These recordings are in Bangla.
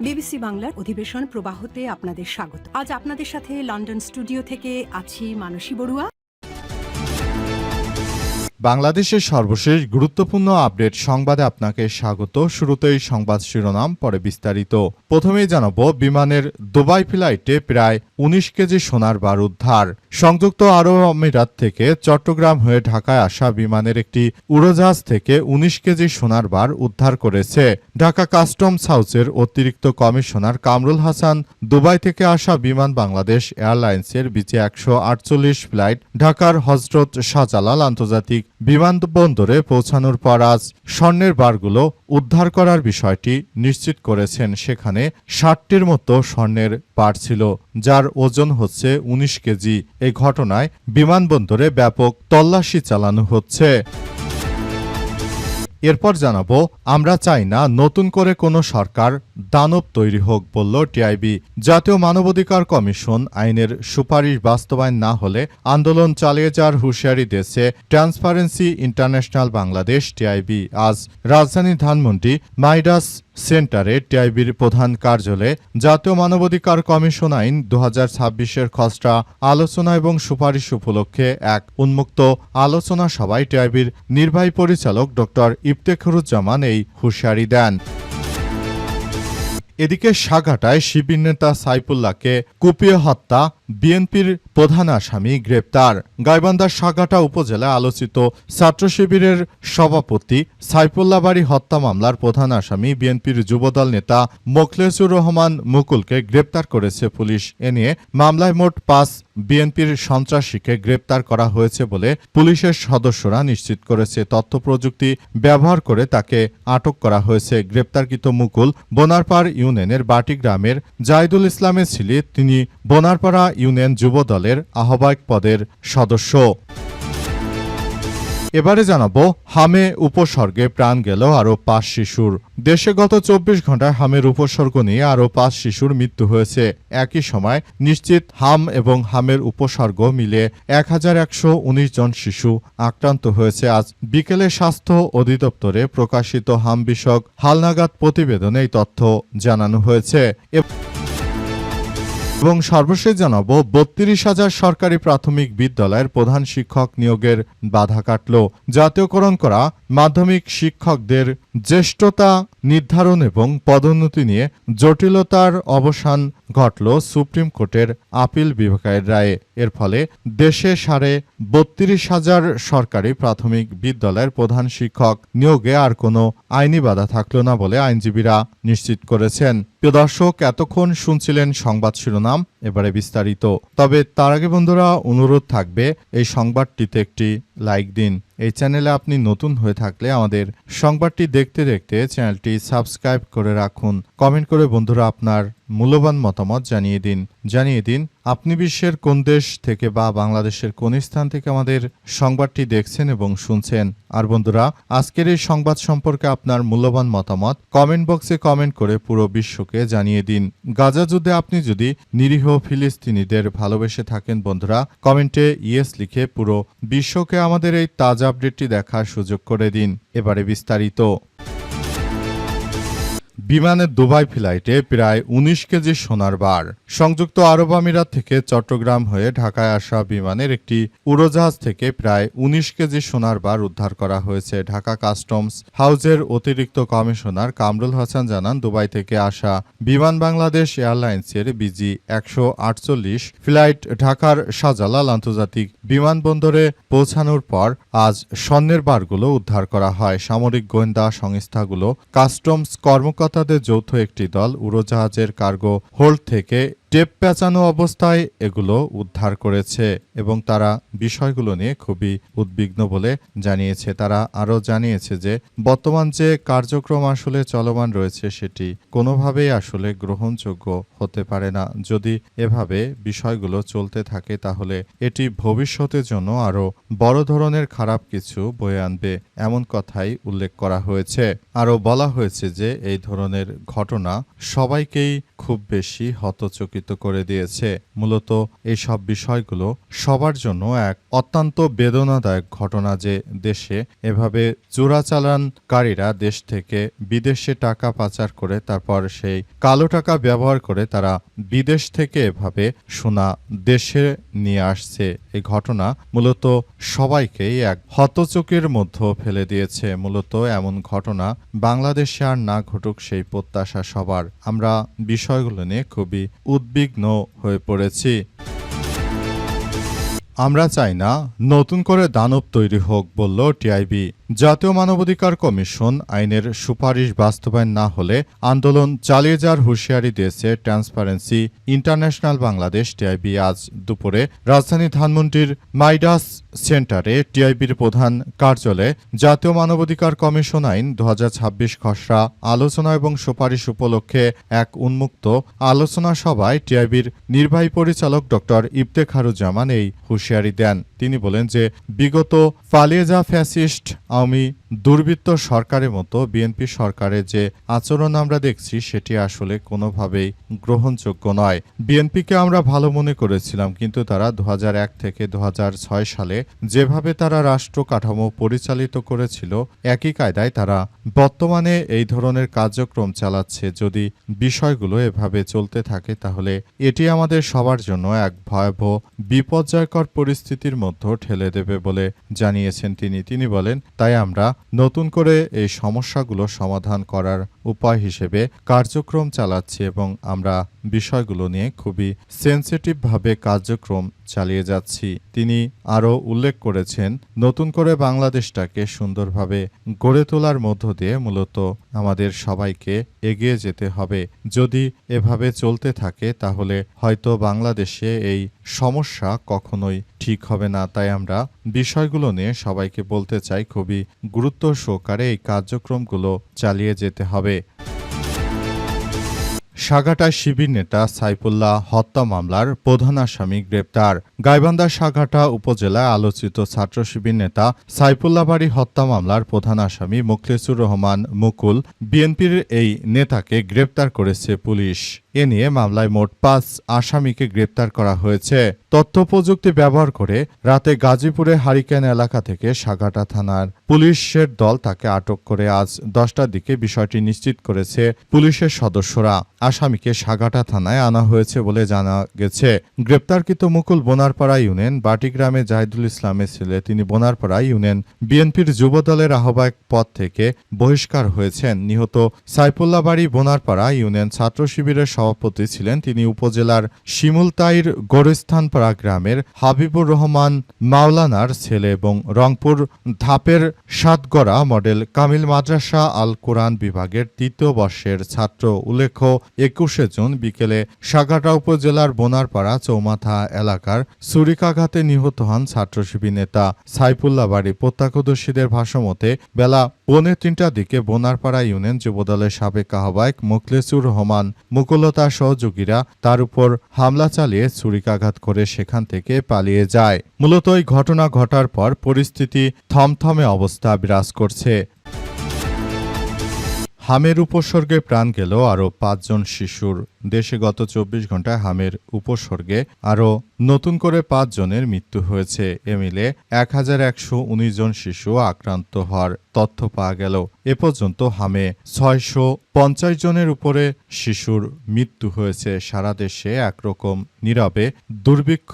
বিবিসি বাংলার অধিবেশন প্রবাহতে আপনাদের স্বাগত। আজ আপনাদের সাথে লন্ডন স্টুডিও থেকে আছি মানসী বড়ুয়া। বাংলাদেশের সর্বশেষ গুরুত্বপূর্ণ আপডেট সংবাদে আপনাকে স্বাগত। শুরুতেই সংবাদ শিরোনাম, পরে বিস্তারিত। প্রথমেই জানাবো, বিমানের দুবাই ফ্লাইটে প্রায় ১৯ কেজি সোনার বার উদ্ধার। সংযুক্ত আরব আমিরাত থেকে চট্টগ্রাম হয়ে ঢাকায় আসা বিমানের একটি উড়োজাহাজ থেকে ১৯ কেজি সোনার বার উদ্ধার করেছে ঢাকা কাস্টমস হাউসের অতিরিক্ত কমিশনার কামরুল হাসান। দুবাই থেকে আসা বিমান বাংলাদেশ এয়ারলাইন্সের বিচে ১৪৮ ফ্লাইট ঢাকার হজরত শাহজালাল আন্তর্জাতিক বিমানবন্দরে পৌঁছানোর পর আজ স্বর্ণের বারগুলো উদ্ধার করার বিষয়টি নিশ্চিত করেছেন। সেখানে ৬০টির মতো স্বর্ণের বার ছিল, যার ওজন হচ্ছে ১৯ কেজি। এই ঘটনায় বিমানবন্দরে ব্যাপক তল্লাশি চালানো হচ্ছে। এরপর জানাবো, আমরা চাই না নতুন করে কোনো সরকার দানব তৈরি হোক, বলল টিআইবি। জাতীয় মানবাধিকার কমিশন আইনের সুপারিশ বাস্তবায়ন না হলে আন্দোলন চালিয়ে যাওয়ার হুঁশিয়ারি দিয়েছে ট্রান্সপারেন্সি ইন্টারন্যাশনাল বাংলাদেশ টিআইবি। আজ রাজধানীর ধানমন্ডি মাইডাস সেন্টারে টিআইবির প্রধান কার্যালয়ে জাতীয় মানবাধিকার কমিশন আইন ২০২৬-এর খসড়া আলোচনা এবং সুপারিশ উপলক্ষে এক উন্মুক্ত আলোচনা সভায় টিআইবির নির্বাহী পরিচালক ড ইফতেখারুজ্জামান এই হুঁশিয়ারি দেন। এদিকে সাঘাটায় শিবির নেতা সাইফুল্লাহকে কুপিয়ে হত্যা, বিএনপির প্রধান আসামি গ্রেপ্তার। গাইবান্ধার সাঘাটা উপজেলায় আলোচিত ছাত্র শিবিরের সভাপতি সাইফুল্লাহ বাড়ি হত্যা মামলার প্রধান আসামি বিএনপির যুবদল নেতা মোখলেছুর রহমান মুকুলকে গ্রেপ্তার করেছে পুলিশ। এ নিয়ে মামলায় মোট ৫ বিএনপির সন্ত্রাসীকে গ্রেপ্তার করা হয়েছে বলে পুলিশের সদস্যরা নিশ্চিত করেছে। তথ্য প্রযুক্তি ব্যবহার করে তাকে আটক করা হয়েছে। গ্রেপ্তারকৃত মুকুল বোনারপাড় ইউনিয়নের বাটি গ্রামের জাহিদুল ইসলামের ছেলে। তিনি বোনারপাড়া ইউনিয়ন যুব দলের আহ্বায়ক পদের সদস্য। এবারে জানাবো, হামে উপসর্গে প্রাণ গেল আরও ৫ শিশুর। দেশে গত ২৪ ঘণ্টায় হামের উপসর্গ নিয়ে আরও ৫ শিশুর মৃত্যু হয়েছে। একই সময় নিশ্চিত হাম এবং হামের উপসর্গ মিলে ১১১৯ জন শিশু আক্রান্ত হয়েছে। আজ বিকেলে স্বাস্থ্য অধিদপ্তরে প্রকাশিত হাম বিষয়ক হালনাগাদ প্রতিবেদনে এই তথ্য জানানো হয়েছে। এবং সর্বশেষ জানাবো, ৩২,০০০ সরকারি প্রাথমিক বিদ্যালয়ের প্রধান শিক্ষক নিয়োগের বাধা কাটল। জাতীয়করণ করা মাধ্যমিক শিক্ষকদের জ্যেষ্ঠতা নির্ধারণ এবং পদোন্নতি নিয়ে জটিলতার অবসান ঘটল সুপ্রিম কোর্টের আপিল বিভাগের রায়ে। এর ফলে দেশে ৩২,৫০০ সরকারি প্রাথমিক বিদ্যালয়ের প্রধান শিক্ষক নিয়োগে আর কোনো আইনি বাধা থাকল না বলে আইনজীবীরা নিশ্চিত করেছেন। প্রিয় দর্শক, এতক্ষণ শুনছিলেন সংবাদ শিরোনাম, এবারে বিস্তারিত। তবে তার আগে বন্ধুরা, অনুরোধ থাকবে এই সংবাদটিতে একটি লাইক দিন। এই চ্যানেলে আপনি নতুন হয়ে থাকলে আমাদের সংবাদটি দেখতে দেখতে চ্যানেলটি সাবস্ক্রাইব করে রাখুন। কমেন্ট করে বন্ধুরা আপনার মূল্যবান মতামত জানিয়ে দিন আপনি বিশ্বের কোন দেশ থেকে বা বাংলাদেশের কোন স্থান থেকে আমাদের সংবাদটি দেখছেন এবং শুনছেন। আর বন্ধুরা, আজকের এই সংবাদ সম্পর্কে আপনার মূল্যবান মতামত কমেন্ট বক্সে কমেন্ট করে পুরো বিশ্বকে জানিয়ে দিন। গাজা যুদ্ধে আপনি যদি নিরীহ ফিলিস্তিনিদের ভালোবেসে থাকেন বন্ধুরা, কমেন্টে ইয়েস লিখে পুরো বিশ্বকে আমাদের এই তাজা আপডেটটি দেখার সুযোগ করে দিন। এবারে বিস্তারিত। বিমানের দুবাই ফ্লাইটে প্রায় ১৯ কেজি সোনার বার। সংযুক্ত আরব আমিরাত থেকে চট্টগ্রাম হয়ে ঢাকায় আসা বিমানের একটি উড়োজাহাজ থেকে প্রায় ১৯ কেজি সোনার বার উদ্ধার করা হয়েছে। ঢাকা কাস্টমস হাউসের অতিরিক্ত কমিশনার কামরুল হাসান জানান, দুবাই থেকে আসা বিমান বাংলাদেশ এয়ারলাইন্সের বিজি ১৪৮ ফ্লাইট ঢাকার শাহজালাল আন্তর্জাতিক বিমানবন্দরে পৌঁছানোর পর আজ স্বর্ণের বারগুলো উদ্ধার করা হয়। সামরিক গোয়েন্দা সংস্থাগুলো কাস্টমস কর্মকর্তাদের যৌথ একটি দল উড়োজাহাজের কার্গো হোল্ড থেকে টেপ পেঁচানো অবস্থায় এগুলো উদ্ধার করেছে এবং তারা বিষয়গুলো নিয়ে খুবই উদ্বিগ্ন বলে জানিয়েছে। তারা আরও জানিয়েছে যে বর্তমান যে কার্যক্রম আসলে চলমান রয়েছে সেটি কোনোভাবেই আসলে গ্রহণযোগ্য হতে পারে না। যদি এভাবে বিষয়গুলো চলতে থাকে তাহলে এটি ভবিষ্যতের জন্য আরও বড় ধরনের খারাপ কিছু বয়ে আনবে, এমন কথাই উল্লেখ করা হয়েছে। আরও বলা হয়েছে যে এই ধরনের ঘটনা সবাইকেই খুব বেশি হতচকিত আলোকিত করে দিয়েছে। মূলত এইসব বিষয়গুলো সবার জন্য এক অত্যন্ত বেদনাদায়ক ঘটনা যে দেশে এভাবে চোরাচালানকারীরা দেশ থেকে বিদেশে টাকা পাচার করে তারপর সেই কালো টাকা ব্যবহার করে তারা বিদেশ থেকে এভাবে সোনা দেশে নিয়ে আসছে। এই ঘটনা মূলত সবাইকেই এক হতচকির মধ্যে ফেলে দিয়েছে। মূলত এমন ঘটনা বাংলাদেশে আর না ঘটুক সেই প্রত্যাশা সবার। আমরা বিষয়গুলো নিয়ে খুবই উদ্বিগ্ন হয়ে পড়েছি। আমরা চাই না নতুন করে দানব তৈরি হোক, বলল টিআইবি। জাতীয় মানবাধিকার কমিশন আইনের সুপারিশ বাস্তবায়ন না হলে আন্দোলন চালিয়ে যাওয়ার হুঁশিয়ারি দিয়েছে ট্রান্সপারেন্সি ইন্টারন্যাশনাল বাংলাদেশ। টিআইবি আজ দুপুরে রাজধানী ধানমন্ডির মাইডাস সেন্টারে টিআইবির প্রধান কার্যালয়ে জাতীয় মানবাধিকার কমিশন আইন ২০২৬ খসড়া আলোচনা এবং সুপারিশ উপলক্ষে এক উন্মুক্ত আলোচনা সভায় টিআইবির নির্বাহী পরিচালক ড ইফতেখারুজ্জামান এই হুঁশিয়ারি দেন। তিনি বলেন যে বিগত পালিয়ে যাওয়া ফ্যাসিস্ট আওয়ামী দুর্বৃত্ত সরকারের মতো বিএনপি সরকারের যে আচরণ আমরা দেখছি সেটি আসলে কোনোভাবেই গ্রহণযোগ্য নয়। বিএনপিকে আমরা ভালো মনে করেছিলাম, কিন্তু তারা ২০০১ থেকে ২০০৬ সালে যেভাবে তারা রাষ্ট্র কাঠামো পরিচালিত করেছিল একই কায়দায় তারা বর্তমানে এই ধরনের কার্যক্রম চালাচ্ছে। যদি বিষয়গুলো এভাবে চলতে থাকে তাহলে এটি আমাদের সবার জন্য এক ভয়াবহ বিপর্যয়কর পরিস্থিতির মধ্যে ঠেলে দেবে বলে জানিয়েছেন তিনি বলেন, তাই আমরা নতুন করে এই সমস্যাগুলো সমাধান করার উপায় হিসেবে কার্যক্রম চালাচ্ছি এবং আমরা বিষয়গুলো নিয়ে খুবই সেনসিটিভভাবে কার্যক্রম চালিয়ে যাচ্ছি। তিনি আরও উল্লেখ করেছেন, নতুন করে বাংলাদেশটাকে সুন্দরভাবে গড়ে তোলার মধ্য দিয়ে মূলত আমাদের সবাইকে এগিয়ে যেতে হবে। যদি এভাবে চলতে থাকে তাহলে হয়তো বাংলাদেশে এই সমস্যা কখনোই ঠিক হবে না। তাই আমরা বিষয়গুলো নিয়ে সবাইকে বলতে চাই, খুবই গুরুত্ব সহকারে এই কার্যক্রমগুলো চালিয়ে যেতে হবে। সাঘাটায় শিবির নেতা সাইফুল্লাহ হত্যা মামলার প্রধান আসামি গ্রেপ্তার। গাইবান্ধার সাঘাটা উপজেলায় আলোচিত ছাত্র শিবির নেতা সাইফুল্লাহ বাড়ি হত্যা মামলার প্রধান আসামি মোখলেছুর রহমান মুকুল বিএনপির এই নেতাকে গ্রেপ্তার করেছে পুলিশ। এ নিয়ে মামলায় মোট ৫ আসামিকে গ্রেপ্তার করা হয়েছে। তথ্য প্রযুক্তি ব্যবহার করে রাতে গাজীপুরে হারিকেন এলাকা থেকে সাঘাটা থানার পুলিশের দল তাকে আটক করে আজ ১০টার দিকে বিষয়টি নিশ্চিত করেছে পুলিশের সদস্যরা। আসামিকে সাঘাটা থানায় আনা হয়েছে বলে জানা গেছে। গ্রেপ্তারকৃত মুকুল বোনারপাড়া ইউনিয়ন বাটিগ্রামে জাহিদুল ইসলামের ছেলে। তিনি বোনারপাড়া ইউনিয়ন বিএনপির যুবদলের আহ্বায়ক পদ থেকে বহিষ্কার হয়েছেন। নিহত সাইফুল্লাহ বাড়ি বোনারপাড়া ইউনিয়ন ছাত্র শিবিরের সভাপতি ছিলেন। তিনি উপজেলার শিমুলতাইর গোরস্থানপাড়া গ্রামের হাবিবুর রহমান মাওলানার ছেলে এবং রংপুর ধাপের সাতগড়া মডেল কামিল মাদ্রাসা আল কোরআন বিভাগের ৩য় বর্ষের ছাত্র। উল্লেখ্য ২১শে জুন বিকেলে সাঘাটা উপজেলার বোনারপাড়া চৌমাথা এলাকার ছুরিকাঘাতে নিহত হন ছাত্র শিবির নেতা সাইফুল্লাহ বাড়ি। প্রত্যক্ষদর্শীদের ভাষ্যমতে বেলা ২:৩০টার দিকে বোনারপাড়া ইউনিয়ন যুবদলের সাবেক আহ্বায়ক মোখলেছুর রহমান মুকুলতার সহযোগীরা তার উপর হামলা চালিয়ে ছুরিকাঘাত করে সেখান থেকে পালিয়ে যায়। মূলত এই ঘটনা ঘটার পর পরিস্থিতি থমথমে অবস্থা বিরাজ করছে। হামের উপসর্গে প্রাণ গেল আরও ৫ জন শিশুর। দেশে গত ২৪ ঘন্টায় হামের উপসর্গে আরও নতুন করে ৫ জনের মৃত্যু হয়েছে। এ মিলে ১,১১৯ জন শিশু আক্রান্ত হওয়ার তথ্য পাওয়া গেল। এ পর্যন্ত হামে ৬৫০ জনের উপরে শিশুর মৃত্যু হয়েছে। সারা দেশে একরকম নীরবে দুর্ভিক্ষ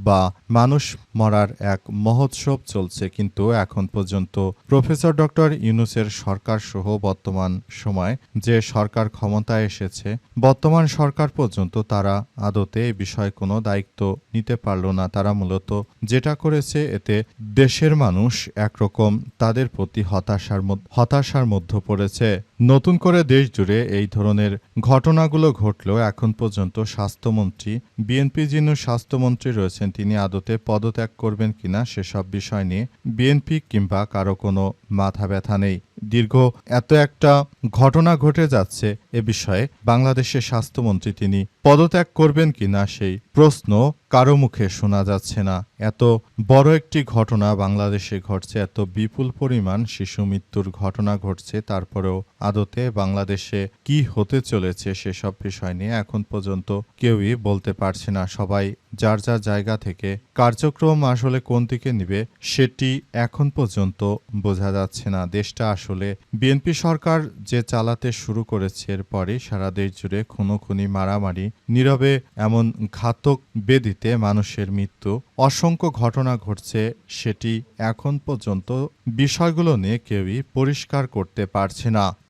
বা মানুষ মরার এক মহোৎসব চলছে, কিন্তু এখন পর্যন্ত প্রফেসর ডক্টর ইউনূসের সরকার সহ বর্তমান সময় যে সরকার ক্ষমতায় এসেছে, বর্তমান সরকার পর্যন্ত তারা আদতে এ বিষয়ে কোনো দায়িত্ব নিতে পারল না। তারা মূলত যেটা করেছে এতে দেশের মানুষ একরকম তাদের প্রতি হতাশার মধ্যে পড়েছে। নতুন করে দেশ জুড়ে এই ধরনের ঘটনাগুলো ঘটলেও এখন পর্যন্ত স্বাস্থ্যমন্ত্রী, বিএনপি যিনি স্বাস্থ্যমন্ত্রী রয়েছেন, তিনি আদতে পদত্যাগ করবেন কিনা সেসব বিষয় নিয়ে বিএনপি কিংবা কারো কোনো মাথা ব্যথা নেই। দীর্ঘ এত একটা ঘটনা ঘটে যাচ্ছে, এ বিষয়ে বাংলাদেশের স্বাস্থ্যমন্ত্রী তিনি পদত্যাগ করবেন কিনা সেই প্রশ্ন কারো মুখে শোনা যাচ্ছে না। এত বড় একটি ঘটনা বাংলাদেশে ঘটছে, এত বিপুল পরিমাণ শিশু মৃত্যুর ঘটনা ঘটছে, তারপরেও আদতে বাংলাদেশে কি হতে চলেছে সেসব বিষয় নিয়ে এখন পর্যন্ত কেউই বলতে পারছে না। সবাই যার যার জায়গা থেকে কার্যক্রম আসলে কোন দিকে নিবে সেটি এখন পর্যন্ত বোঝা যাচ্ছে না। দেশটা আসলে বিএনপি সরকার যে চালাতে শুরু করেছে এরপরে সারা দেশ জুড়ে খুনোখুনি, মারামারি, নীরবে এমন ঘাতক বেদিতে মানুষের মৃত্যু, অসংখ্য ঘটনা ঘটছে, সেটি এখন পর্যন্ত বিষয়গুলো নিয়ে কেউই পরিষ্কার করতে পারছে না।